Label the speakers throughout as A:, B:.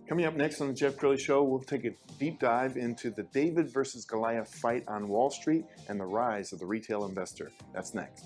A: Coming up next on the Jeff Crilley Show, we'll take a deep dive into the David versus Goliath fight on Wall Street and the rise of the retail investor. That's next.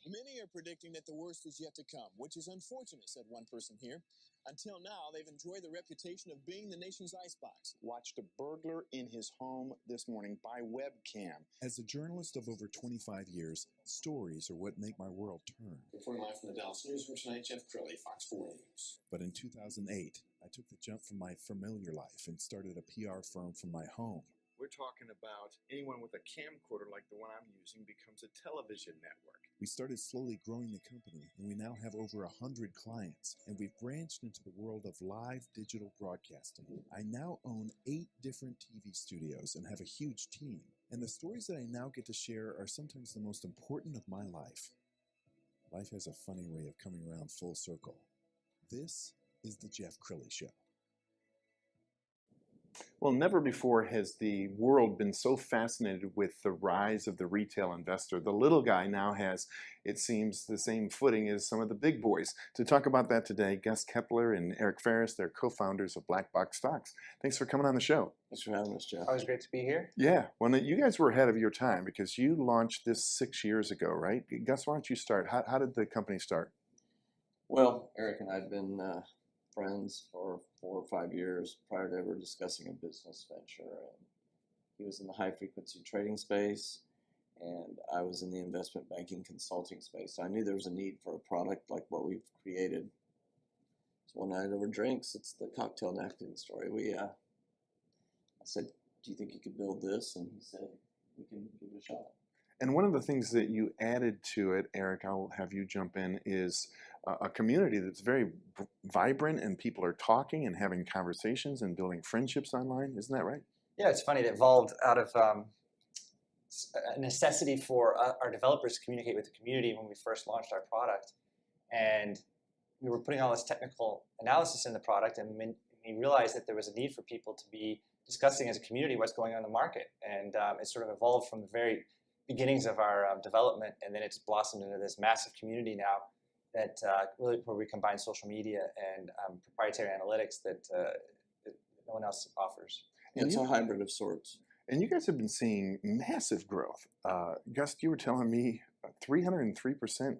B: Many are predicting that the worst is yet to come, which is unfortunate, said one person here. Until now, they've enjoyed the reputation of being the nation's icebox. Watched a burglar in his home this morning by webcam.
C: As a journalist of over 25 years, stories are what make my world turn.
B: Reporting live from the Dallas Newsroom tonight, Jeff Crilley, Fox 4 News.
C: But in 2008, I took the jump from my familiar life and started a PR firm from my home.
A: We're talking about anyone with a camcorder like the one I'm using becomes a television network.
C: We started slowly growing the company, and we now have over 100 clients, and we've branched into the world of live digital broadcasting. I now own 8 different TV studios and have a huge team, and the stories that I now get to share are sometimes the most important of my life. Life has a funny way of coming around full circle. This is the Jeff Crilley Show.
A: Well, never before has the world been so fascinated with the rise of the retail investor. The little guy now has, it seems, the same footing as some of the big boys. To talk about that today, Gust Kepler and Eric Pharis, they're co-founders of BlackBox Stocks. Thanks for coming on the show.
B: Thanks for having us, Jeff.
D: Always great to be here.
A: Yeah, well, you guys were ahead of your time because you launched this 6 years ago, right? Gus, why don't you start? How did the company start?
E: Well, Eric and I had been friends for 4 or 5 years prior to ever discussing a business venture. And he was in the high frequency trading space, and I was in the investment banking consulting space. So I knew there was a need for a product like what we've created. So one night over drinks, it's the cocktail napkin story. I said, "Do you think you could build this?" And he said, "We can give it a shot."
A: And one of the things that you added to it, Eric, I'll have you jump in, is a community that's very vibrant, and people are talking and having conversations and building friendships online. Isn't that right?
D: Yeah, it's funny. It evolved out of a necessity for our developers to communicate with the community when we first launched our product. And we were putting all this technical analysis in the product, and we realized that there was a need for people to be discussing as a community what's going on in the market. And it sort of evolved from the very beginnings of our development, and then it's blossomed into this massive community now that really where we combine social media and proprietary analytics that no one else offers.
E: And it's a hybrid of sorts.
A: And you guys have been seeing massive growth. Gus, you were telling me 303%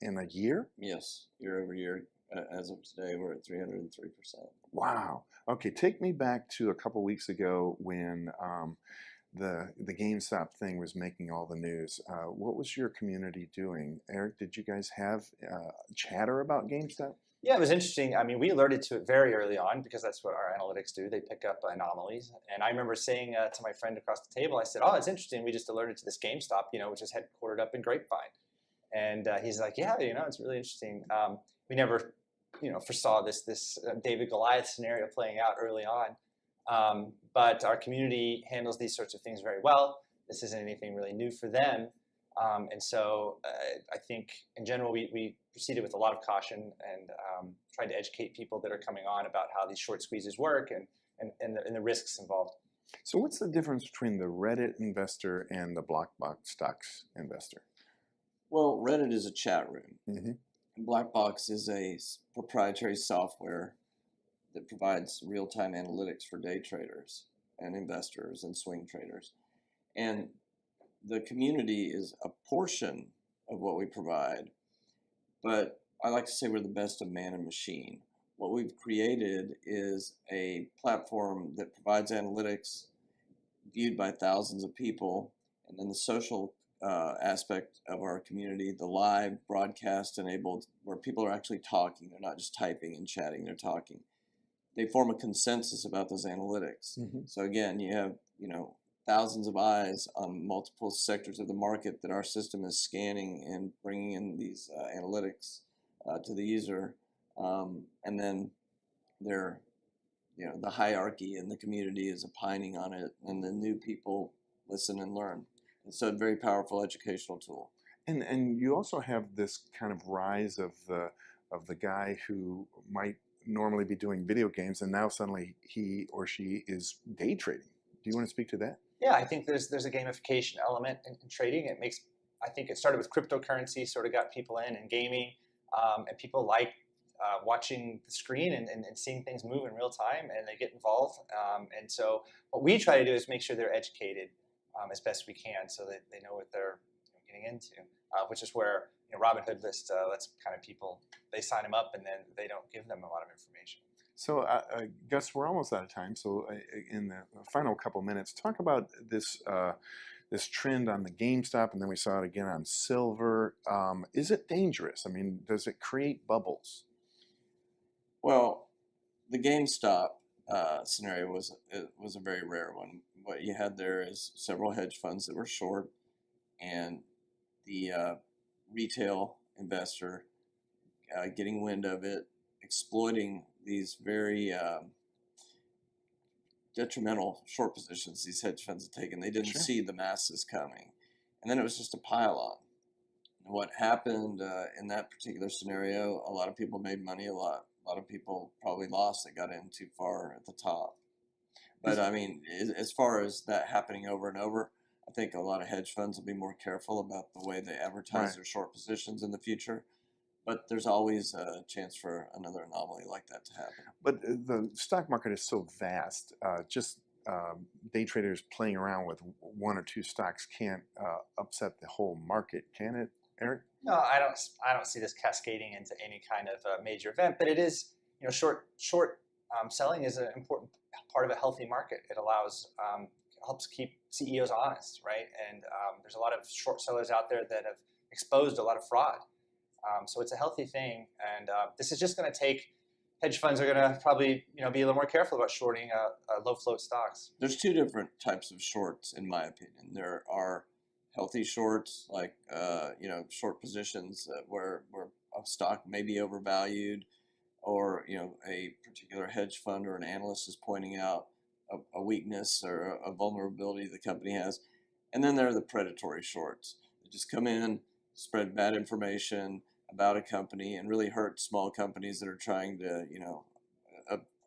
A: in a year?
E: Yes, year over year. As of today, we're at 303%.
A: Wow. Okay, take me back to a couple weeks ago when the GameStop thing was making all the news. What was your community doing? Eric, did you guys have chatter about GameStop?
D: Yeah, it was interesting. I mean, we alerted to it very early on because that's what our analytics do. They pick up anomalies. And I remember saying to my friend across the table, I said, "Oh, it's interesting. We just alerted to this GameStop, which is headquartered up in Grapevine." And he's like, "Yeah, it's really interesting." We never, foresaw this David Goliath scenario playing out early on. But our community handles these sorts of things very well. This isn't anything really new for them. And so I think in general, we proceeded with a lot of caution and tried to educate people that are coming on about how these short squeezes work and the risks involved.
A: So what's the difference between the Reddit investor and the BlackBox Stocks investor?
E: Well, Reddit is a chat room.
A: Mm-hmm.
E: And BlackBox is a proprietary software that provides real-time analytics for day traders and investors and swing traders. And the community is a portion of what we provide, but I like to say we're the best of man and machine. What we've created is a platform that provides analytics viewed by thousands of people, and then the social aspect of our community, the live broadcast enabled, where people are actually talking. They're not just typing and chatting, they're talking. They form a consensus about those analytics.
A: Mm-hmm.
E: So again, you have, thousands of eyes on multiple sectors of the market that our system is scanning and bringing in these analytics to the user. And then they're, the hierarchy in the community is opining on it, and the new people listen and learn. And so a very powerful educational tool.
A: And you also have this kind of rise of the guy who might normally be doing video games, and now suddenly he or she is day trading. Do you want to speak to that?
D: Yeah, I think there's a gamification element in trading. It makes I think it started with cryptocurrency, sort of got people in and gaming, and people like watching the screen and seeing things move in real time, and they get involved. And so what we try to do is make sure they're educated as best we can, so that they know what they're getting into, which is where Robinhood lets kind of people, they sign them up and then they don't give them a lot of information.
A: So, Gus, we're almost out of time. So, in the final couple minutes, talk about this this trend on the GameStop, and then we saw it again on silver. Is it dangerous? I mean, does it create bubbles?
E: Well, the GameStop scenario was a very rare one. What you had there is several hedge funds that were short, and the retail investor getting wind of it, exploiting these very detrimental short positions these hedge funds had taken. They didn't see the masses coming, and then it was just a pile on. What happened in that particular scenario? A lot of people made money. A lot of people probably lost. They got in too far at the top. But I mean, as far as that happening over and over, I think a lot of hedge funds will be more careful about the way they advertise their short positions in the future. But there's always a chance for another anomaly like that to happen.
A: But the stock market is so vast. Just day traders playing around with one or two stocks can't upset the whole market, can it, Eric?
D: No, I don't see this cascading into any kind of major event. But it is, short selling is an important part of a healthy market. It helps keep CEOs honest, right? And there's a lot of short sellers out there that have exposed a lot of fraud. So it's a healthy thing, and this is just going to take. Hedge funds are going to probably, be a little more careful about shorting low float stocks.
E: There's two different types of shorts, in my opinion. There are healthy shorts, like short positions where a stock may be overvalued, or a particular hedge fund or an analyst is pointing out a weakness or a vulnerability the company has. And then there are the predatory shorts that just come in, spread bad information about a company, and really hurt small companies that are trying to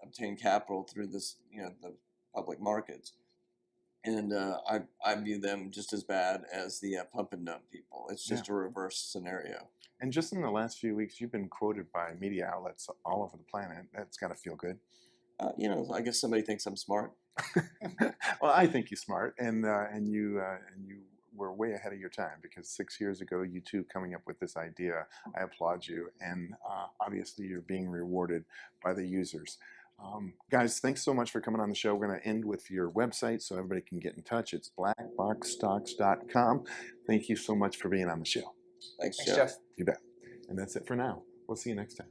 E: obtain capital through this the public markets. And I view them just as bad as the pump and dump people. It's just a reverse scenario.
A: And just in the last few weeks, you've been quoted by media outlets all over the planet. That's got to feel good.
E: I guess somebody thinks I'm smart.
A: Well, I think you're smart, and you were way ahead of your time, because 6 years ago, you two coming up with this idea, I applaud you, and obviously you're being rewarded by the users. Guys, thanks so much for coming on the show. We're going to end with your website so everybody can get in touch. It's blackboxstocks.com. Thank you so much for being on the show.
E: Thanks,
D: Jeff.
A: You bet. And that's it for now. We'll see you next time.